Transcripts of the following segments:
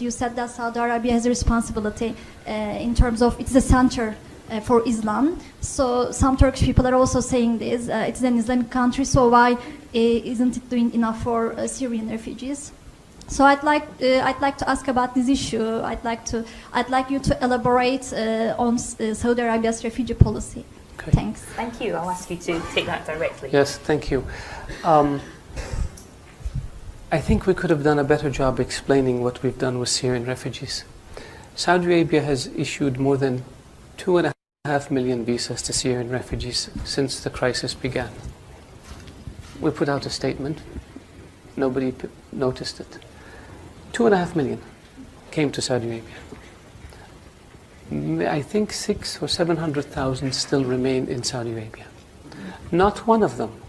you said that Saudi Arabia has a responsibility in terms of it's the center for Islam. So some Turkish people are also saying this. It's an Islamic country, so why isn't it doing enough for Syrian refugees? So I'd like to ask about this issue. I'd like you to elaborate on Saudi Arabia's refugee policy. Okay. Thanks. Thank you. I'll ask you to take that directly. Yes, thank you. I think we could have done a better job explaining what we've done with Syrian refugees. Saudi Arabia has issued more than 2.5 million visas to Syrian refugees since the crisis began. We put out a statement. Nobody noticed it. 2.5 million came to Saudi Arabia. I think 600,000 or 700,000 still remain in Saudi Arabia. Not one of them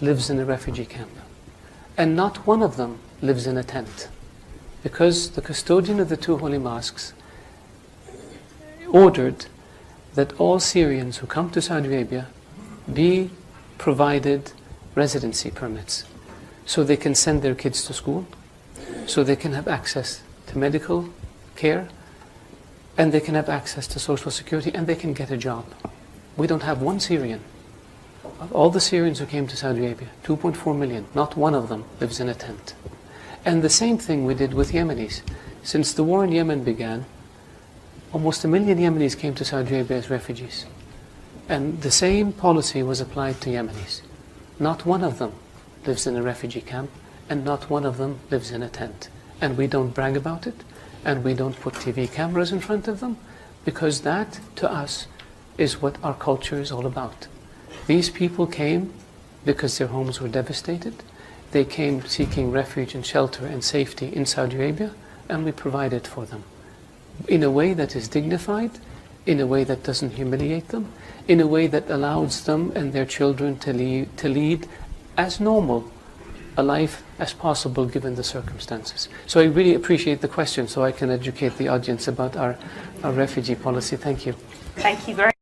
lives in a refugee camp. And not one of them lives in a tent. Because the custodian of the two holy mosques ordered that all Syrians who come to Saudi Arabia be provided residency permits so they can send their kids to school, so they can have access to medical care, and they can have access to social security, and they can get a job. We don't have one Syrian. Of all the Syrians who came to Saudi Arabia, 2.4 million, not one of them lives in a tent. And the same thing we did with Yemenis. Since the war in Yemen began, almost 1 million Yemenis came to Saudi Arabia as refugees. And the same policy was applied to Yemenis. Not one of them lives in a refugee camp, and not one of them lives in a tent. And we don't brag about it, and we don't put TV cameras in front of them, because that, to us, is what our culture is all about. These people came because their homes were devastated. They came seeking refuge and shelter and safety in Saudi Arabia, and we provided for them in a way that is dignified, in a way that doesn't humiliate them, in a way that allows them and their children to lead as normal a life as possible given the circumstances. So I really appreciate the question, so I can educate the audience about our refugee policy. Thank you. Thank you very much.